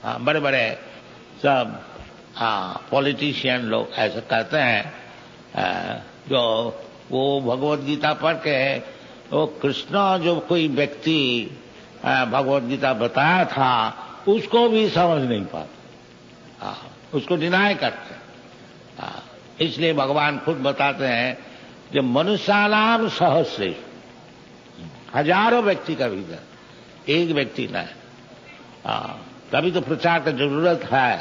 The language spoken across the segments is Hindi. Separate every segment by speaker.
Speaker 1: बड़े बड़े सब पॉलिटिशियन लोग ऐसा कहते हैं, जो वो भगवत गीता पढ़ के वो कृष्ण जो कोई व्यक्ति भगवत गीता बताया था उसको भी समझ नहीं पाते, उसको डिनाय करते। इसलिए भगवान खुद बताते हैं जो मनुष्यानाम सहस्रेषु, हजारों व्यक्ति का भीतर एक व्यक्ति न है। तभी तो प्रचार की जरूरत है,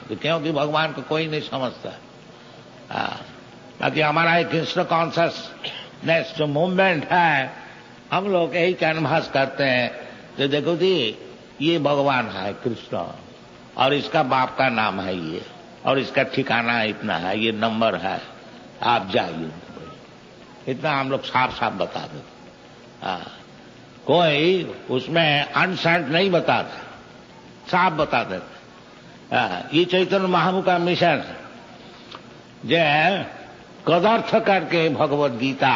Speaker 1: तो क्योंकि भगवान को कोई नहीं समझता। बाकी हमारा एक कृष्ण कॉन्शियसनेस जो मूवमेंट है, हम लोग यही कैनवास करते हैं कि देखो जी ये भगवान है कृष्ण, और इसका बाप का नाम है ये, और इसका ठिकाना इतना है, ये नंबर है, आप जाइए। इतना हम लोग साफ साफ बता देते। कोई उसमें अनसेंट नहीं बताते, साफ बता देते। ये चैतन्य महाप्रभु का मिशन है, जो कदर्थ करके भगवत गीता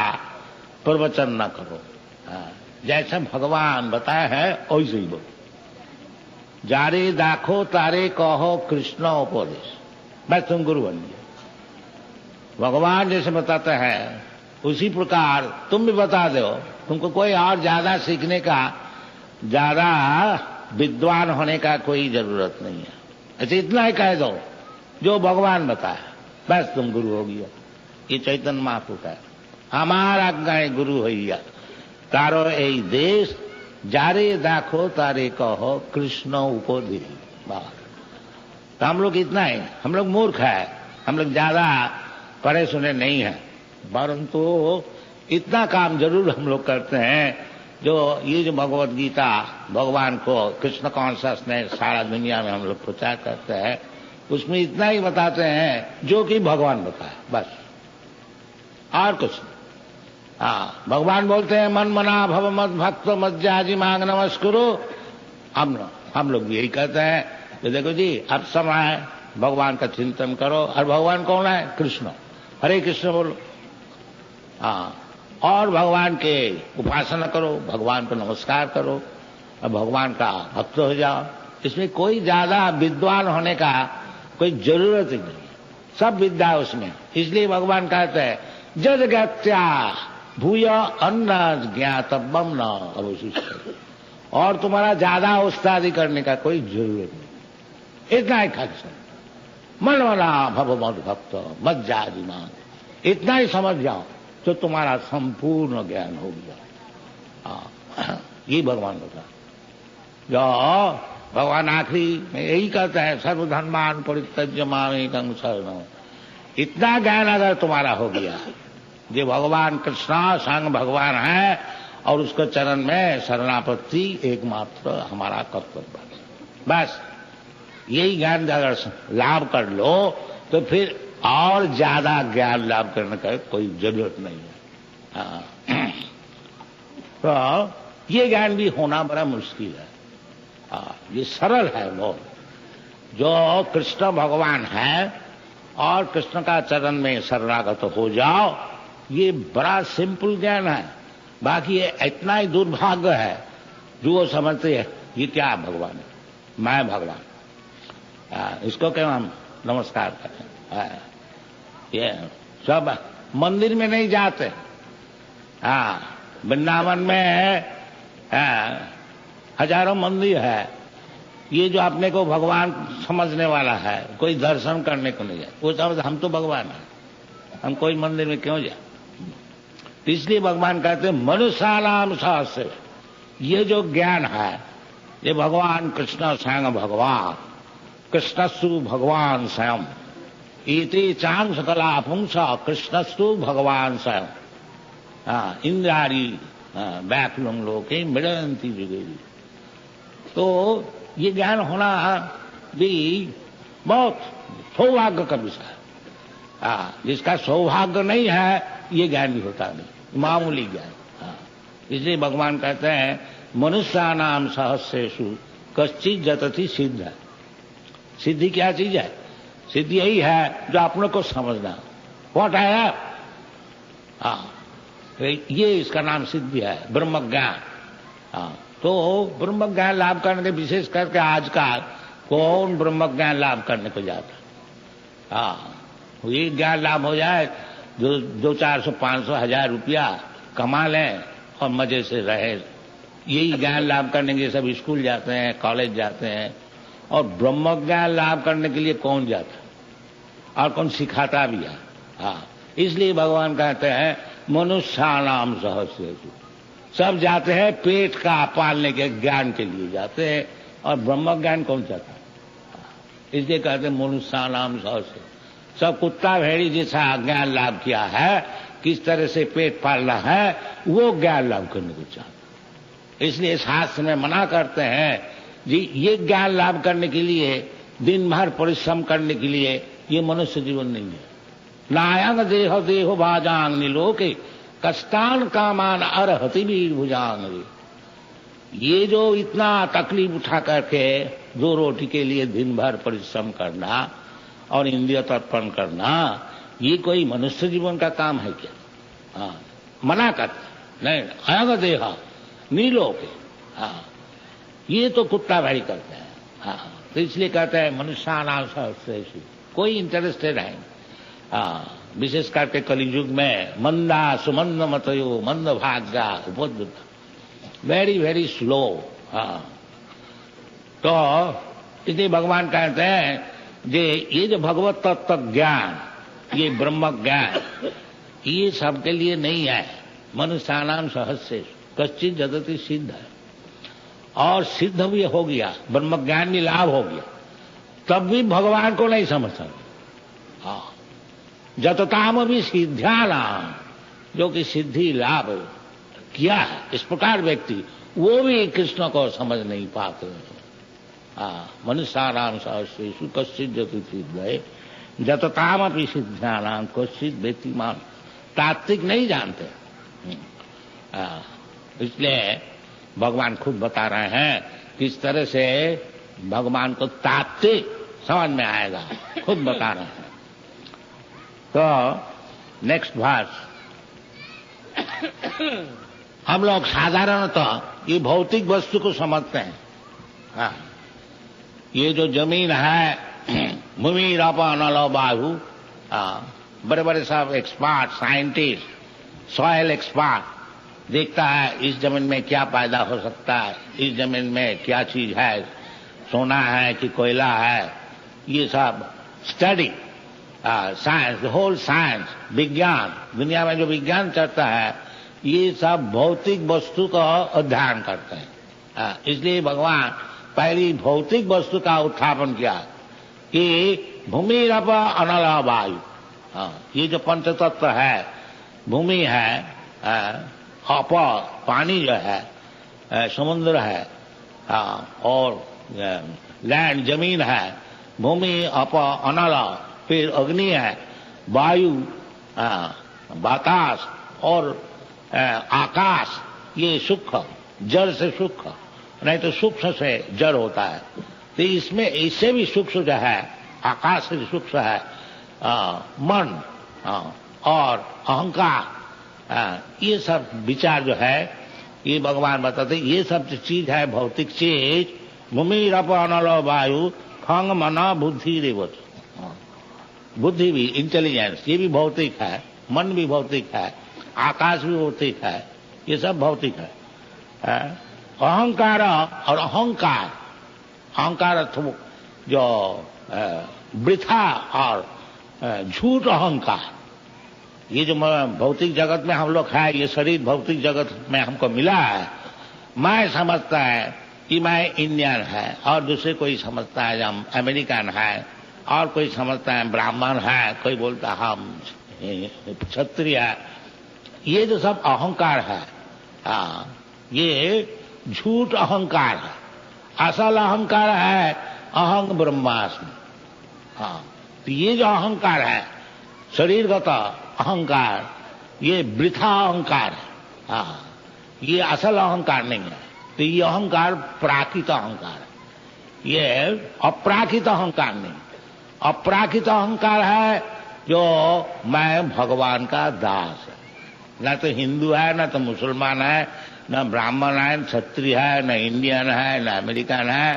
Speaker 1: प्रवचन न करो। जैसे भगवान बताया है वैसे ही बोलो। जारे दाखो तारे कहो कृष्ण उपदेश, मैं तुम गुरु बन गया। भगवान जैसे बताते हैं उसी प्रकार तुम भी बता दो। तुमको कोई और ज्यादा सीखने का, ज्यादा विद्वान होने का कोई जरूरत नहीं है। ऐसे इतना ही कह दो जो भगवान बताया, बस तुम गुरु हो गया। ये चैतन्य महाप्रभु का हमारा गाय गुरु होइया। तारो ए देश जारे दाखो तारे कहो कृष्ण उपदेश। तो हम लोग इतना है, हम लोग मूर्ख है, हम लोग ज्यादा पढ़े सुने नहीं है, परंतु इतना काम जरूर हम लोग करते हैं। जो ये जो भगवत गीता भगवान को कृष्ण कॉन्शियसनेस सारा दुनिया में हम लोग प्रचार करते हैं, उसमें इतना ही बताते हैं जो कि भगवान बताए, बस और कुछ नहीं। भगवान बोलते हैं मन मना भव मत भक्त मत जाजी मांग नमस्कुरु। हम लोग यही कहते हैं कि देखो जी अब समय है, भगवान का चिंतन करो। और भगवान कौन है? कृष्ण। हरे कृष्ण बोलो, और भगवान के उपासना करो, भगवान को नमस्कार करो और भगवान का भक्त हो जाओ। इसमें कोई ज्यादा विद्वान होने का कोई जरूरत ही नहीं, सब विद्या उसमें। इसलिए भगवान कहते हैं जद ज्ञात्या भूय अन्न ज्ञातव्यम न अवशिष्ट। और तुम्हारा ज्यादा उस्तादी करने का कोई जरूरत नहीं, इतना ही खर्च। मन मना भव मत भक्त मत जाजी मांग, इतना ही समझ जाओ तो तुम्हारा संपूर्ण ज्ञान हो गया। ये भगवान होता। जो भगवान आखिरी में यही कहता है सर्वधर्मान परित्यज्य मामेकं शरणं। इतना ज्ञान अगर तुम्हारा हो गया, जो भगवान कृष्ण संग भगवान है और उसके चरण में शरणापत्ति एकमात्र हमारा कर्तव्य है, बस यही ज्ञान अगर लाभ कर लो तो फिर और ज्यादा ज्ञान लाभ करने का कोई जरूरत नहीं है। तो ये ज्ञान भी होना बड़ा मुश्किल है। ये सरल है बहुत। जो कृष्ण भगवान है और कृष्ण का चरण में शरणागत हो जाओ, ये बड़ा सिंपल ज्ञान है। बाकी ये इतना ही दुर्भाग्य है जो वो समझते हैं ये क्या भगवान है, मैं भगवान, इसको क्यों हम नमस्कार करें। ये सब मंदिर में नहीं जाते। वृंदावन में हजारों मंदिर है। ये जो अपने को भगवान समझने वाला है कोई दर्शन करने को नहीं जाए, वो समझ हम तो भगवान है, हम कोई मंदिर में क्यों जाए। इसलिए भगवान कहते हैं मनुष्यानाम सहस्र। ये जो ज्ञान है ये भगवान कृष्ण स्वयं भगवान, कृष्णस्तु भगवान स्वयं इति चांग सकला पुंस कृष्णस्तु भगवान स्वयं। इंद्रारी व्याकुलम लोके मिलंती जुगेरी। तो ये ज्ञान होना भी बहुत सौभाग्य का विषय है। जिसका सौभाग्य नहीं है ये ज्ञान भी होता नहीं, मामूली ज्ञान। इसलिए भगवान कहते हैं मनुष्यानाम सहस्रेषु कश्चित् जतति सिद्ध। सिद्धि क्या चीज है? सिद्धि यही है जो अपने को समझना। व्हाट है? ये इसका नाम सिद्धि है, ब्रह्म ज्ञान। तो ब्रह्म ज्ञान लाभ करने के, विशेष करके आजकल कौन ब्रह्म ज्ञान लाभ करने को जाता। हाँ, ये ज्ञान लाभ हो जाए, जो 200, 400, 500, 1000 रुपया कमा लें और मजे से रहे, यही ज्ञान लाभ करने के सब स्कूल जाते हैं, कॉलेज जाते हैं। और ब्रह्म ज्ञान लाभ करने के लिए कौन जाता और कौन सिखाता भी है। हाँ, इसलिए भगवान कहते हैं मनुष्याणाम सहस्रेषु, सब जाते हैं पेट का पालने के ज्ञान के लिए जाते हैं, और ब्रह्म ज्ञान कौन चाहता है। इसलिए कहते हैं मनुष्याणाम सहस्रेषु, सब कुत्ता भेड़ी जैसा ज्ञान लाभ किया है, किस तरह से पेट पालना है, वो ज्ञान लाभ करने को चाहते। इसलिए शास्त्र में मना करते हैं जी, ये ज्ञान लाभ करने के लिए दिन भर परिश्रम करने के लिए ये मनुष्य जीवन नहीं है। नायंग देह देहो भाजांग निलोके कष्टान कामान अर्हति वीर भुजांग। ये जो इतना तकलीफ उठा करके 2 रोटी के लिए दिन भर परिश्रम करना और इंद्रिय तर्पण करना, ये कोई मनुष्य जीवन का काम है क्या? हाँ, मना करते नहीं, अयंग देह नीलोके। हाँ, ये तो कुत्ता भाई करते हैं। हाँ, तो इसलिए कहते हैं मनुष्याणाम सहस्रेषु, कोई इंटरेस्टेड है। हाँ, विशेष करके कलियुग में मंदा सुमंद मतयो मंद भाग्या उपद्रुत, वेरी वेरी स्लो। हाँ, तो इसलिए भगवान कहते हैं ये जो भगवत तत्व ज्ञान, ये ब्रह्म ज्ञान, ये सबके लिए नहीं है। मनुष्याणाम सहस्रेषु कश्चित् जगति सिद्ध है, और सिद्ध भी हो गया, ब्रह्म ज्ञान भी लाभ हो गया, तब भी भगवान को नहीं समझ सकते। हाँ, जतताम भी सिद्ध्यानाम, जो कि सिद्धि लाभ किया है, इस प्रकार व्यक्ति वो भी कृष्ण को समझ नहीं पाते। हाँ, मनुष्याणाम सहस्रेषु कश्चित् जगति सिद्ध है, जतताम भी सिद्ध्यानाम कश्चित् व्यक्तिमान। तात्विक नहीं जानते। इसलिए भगवान खुद बता रहे हैं किस तरह से भगवान को तात्विक समझ में आएगा, खुद बता रहे हैं। तो नेक्स्ट वर्स, हम लोग साधारणतः ये भौतिक वस्तु को समझते हैं। हाँ, ये जो जमीन है, भूमि रपा नलो बाहु, बड़े बड़े सब एक्सपर्ट साइंटिस्ट, सॉयल एक्सपर्ट देखता है इस जमीन में क्या पैदा हो सकता है, इस जमीन में क्या चीज है, सोना है कि कोयला है, ये सब स्टडी साइंस, होल साइंस, विज्ञान, दुनिया में जो विज्ञान चलता है, ये सब भौतिक वस्तु का अध्ययन करते हैं। इसलिए भगवान पहली भौतिक वस्तु का उत्थापन किया कि भूमि रप अनल वायु। ये जो पंचतत्व है, भूमि है, अप पानी जो है, समुद्र है, और लैंड जमीन है, भूमि अप अनल, फिर अग्नि है, वायु, बातास और आकाश, ये सूक्ष्म, जड़ से सूक्ष्म, नहीं तो सूक्ष्म से जड़ होता है। तो इसमें इससे भी सूक्ष्म जो है, आकाश से सूक्ष्म है मन और अहंकार। ये सब विचार जो है, ये भगवान बताते ये सब चीज है भौतिक चीज। भूमि रप अनल वायु खंग मना बुद्धि रेवत, बुद्धि भी, इंटेलिजेंस, ये भी भौतिक है, मन भी भौतिक है, आकाश भी भौतिक है, ये सब भौतिक है। अहंकार और अहंकार, अहंकार जो वृथा और झूठ अहंकार, ये जो भौतिक जगत में हम लोग है, ये शरीर भौतिक जगत में हमको मिला है। मैं समझता है कि मैं इंडियन है, और दूसरे कोई समझता है हम अमेरिकन है, और कोई समझता है ब्राह्मण है, कोई बोलता है हम क्षत्रिय है। ये जो सब अहंकार है, ये झूठ अहंकार है। असल अहंकार है अहंग ब्रह्मास्मि। तो ये जो अहंकार है, शरीरगत अहंकार, ये वृथा अहंकार है। ये असल अहंकार नहीं है। तो ये अहंकार प्राकृत अहंकार है, ये अपराकृत अहंकार नहीं। अपराकृत अहंकार है जो मैं भगवान का दास है, न तो हिंदू है, न तो मुसलमान है, न ब्राह्मण है, न क्षत्रिय है, न इंडियन है, न अमेरिकन है।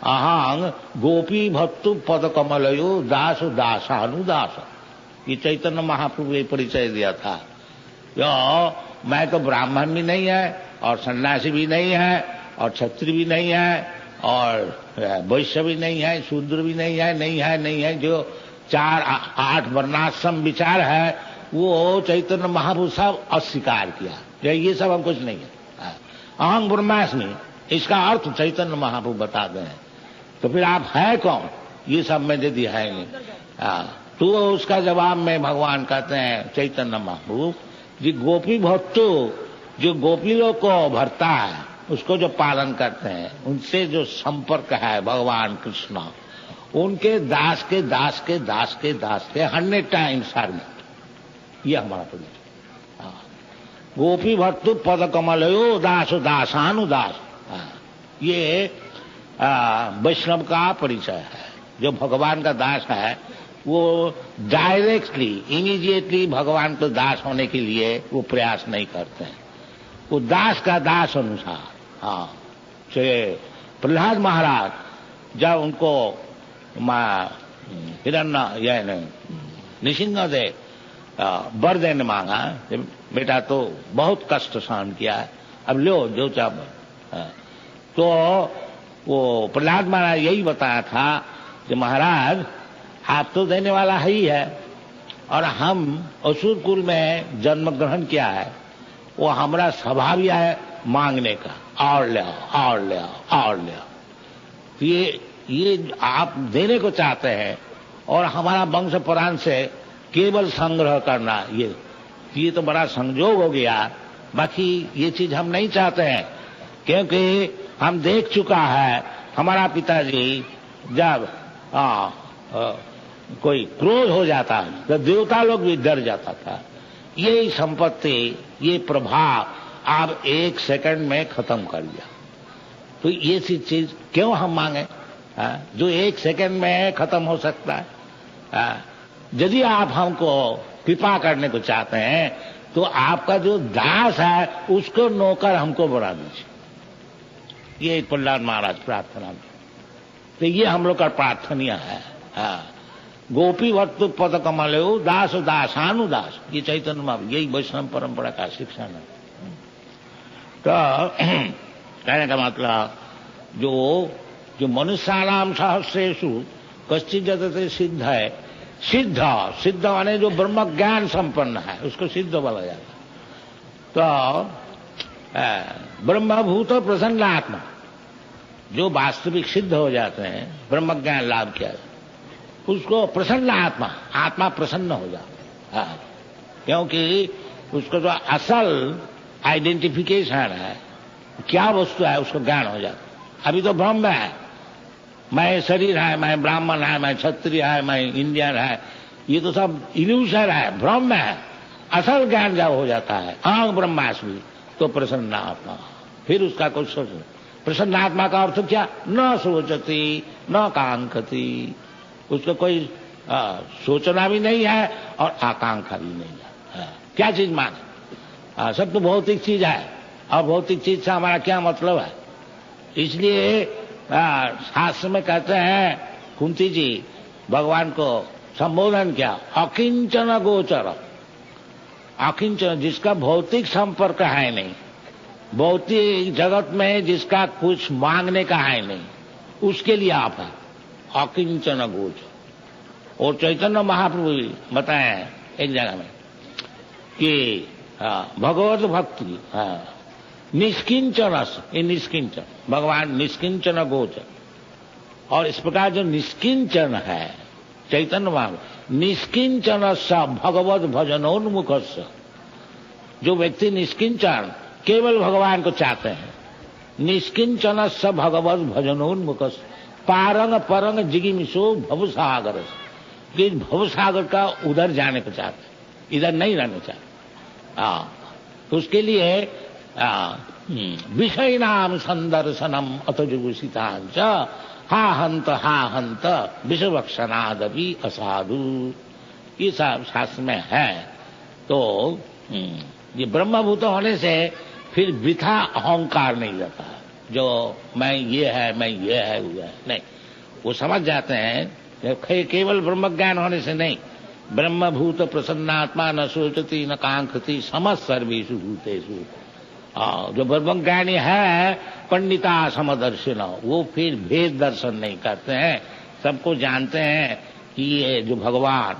Speaker 1: अहंग गोपी भक्तु पद कमलयो दास दासानुदास। ये चैतन्य महाप्रभु ने परिचय दिया था। यो मैं तो ब्राह्मण भी नहीं है, और सन्यासी भी नहीं है, और क्षत्रिय भी नहीं है, और वैश्य भी नहीं है, शूद्र भी नहीं है, नहीं है। जो 4-8 वर्णाश्रम विचार है वो चैतन्य महाप्रभु सब अस्वीकार किया। ये सब हम कुछ नहीं है। अहं ब्रह्मास्मि, इसका अर्थ चैतन्य महाप्रभु बता दें। तो फिर आप है कौन? ये सब में यदि है नहीं। तो उसका जवाब में भगवान कहते हैं चैतन्य महाप्रभु जी, गोपी भक्तु जो गोपी लोग को भरता है, उसको जो पालन करते हैं, उनसे जो संपर्क है भगवान कृष्ण, उनके दास के दास के दास के दास के 100 टाइम सर्वेंट। ये हमारा परिचय। गोपी भक्तु पद कमलयो दास दासानुदास। ये वैष्णव का परिचय है। जो भगवान का दास है वो डायरेक्टली इमीडिएटली भगवान को दास होने के लिए वो प्रयास नहीं करते हैं। वो दास का दास अनुसार। प्रहलाद महाराज जब उनको हिरण्य नृसिंहदेव वर देने मांगा, बेटा तो बहुत कष्ट सहन किया है, अब लो जो चाहो। तो वो प्रहलाद महाराज यही बताया था कि महाराज आप तो देने वाला ही है, और हम असुर कुल में जन्म ग्रहण किया है, वो हमारा स्वभाव ही है मांगने का, और ले आओ और ले आओ और ले आओ। तो ये आप देने को चाहते हैं, और हमारा वंश पुराण से केवल संग्रह करना, ये तो बड़ा संजोग हो गया। बाकी ये चीज हम नहीं चाहते हैं, क्योंकि हम देख चुका है हमारा पिताजी जब कोई क्रोध हो जाता है तो देवता लोग भी डर जाता था। ये संपत्ति, ये प्रभाव आप 1 सेकंड में खत्म कर दिया। तो ये सी चीज क्यों हम मांगे जो 1 सेकंड में खत्म हो सकता है। यदि आप हमको कृपा करने को चाहते हैं तो आपका जो दास है उसको नौकर हमको बना दीजिए। ये प्रहलाद महाराज प्रार्थना। तो ये हम लोग का प्रार्थनीय है। गोपी भक्तु पद कमलयो दास दासानुदास। ये चैतन्य महाप्रभु, यही वैष्णव परंपरा का शिक्षण है। तो कहने का मतलब जो मनुष्याणाम सहस्रेषु कश्चित् जतते सिद्ध है। सिद्ध माने जो ब्रह्म ज्ञान संपन्न है उसको सिद्ध बोला जाता है। तो ब्रह्मभूत प्रसन्न आत्मा, जो वास्तविक सिद्ध हो जाते हैं, ब्रह्म ज्ञान लाभ किया, उसको प्रसन्न आत्मा प्रसन्न हो जाता है। क्योंकि उसको जो असल आइडेंटिफिकेशन है, क्या वस्तु है, उसको ज्ञान हो जाता है। अभी तो ब्रह्म है, मैं शरीर है, मैं ब्राह्मण है, मैं क्षत्रिय है, मैं इंडियन है, ये तो सब इल्यूशन है, ब्रह्म है। असल ज्ञान जब हो जाता है अहं ब्रह्मास्मि, तो प्रसन्न आत्मा। फिर उसका कुछ सोच, प्रसन्न आत्मा का अर्थ क्या? न सोचती न कांक्षती, उसको कोई सोचना भी नहीं है और आकांक्षा भी नहीं है। क्या चीज माने? सब तो भौतिक चीज है, और भौतिक चीज से हमारा क्या मतलब है? इसलिए शास्त्र में कहते हैं, कुंती जी भगवान को संबोधन किया, अकिंचन गोचर। अकिंचन, जिसका भौतिक संपर्क है नहीं, भौतिक जगत में जिसका कुछ मांगने का है नहीं, उसके लिए आप है अकिंचन गोचर। और चैतन्य महाप्रभु बताए एक जगह में कि भगवत भक्ति निष्किंचन, ये निष्किंचन, भगवान निष्किंचन गोचर। और इस प्रकार जो निष्किंचन है चैतन्य महाप्रभु, निष्किंचन स भगवत भजनोन्मुख, जो व्यक्ति निष्किंचन केवल भगवान को चाहते हैं, निष्किंचन स भगवत भजनोन्मुख, पारंग परंग जिगिमिशो भवसागर, कि भवसागर का उधर जाने को चाहते, इधर नहीं रहना चाहते। तो उसके लिए विषय नाम संदर्शनम अतजुगुषितांच हा हंत विषवक्षनादपि असाधु, ये सब शास्त्र में है। तो ये ब्रह्मभूत होने से फिर वृथा अहंकार नहीं रहता, जो मैं ये है, मैं ये है, वो है, नहीं। वो समझ जाते हैं केवल ब्रह्म ज्ञान होने से नहीं, ब्रह्मभूत प्रसन्नात्मा न सोचती न कांक्षति समस्त सर्वेषु भूतेषु। जो ब्रह्म ज्ञानी है पंडिता समदर्शिन, वो फिर भेद दर्शन नहीं करते हैं, सबको जानते हैं कि ये जो भगवान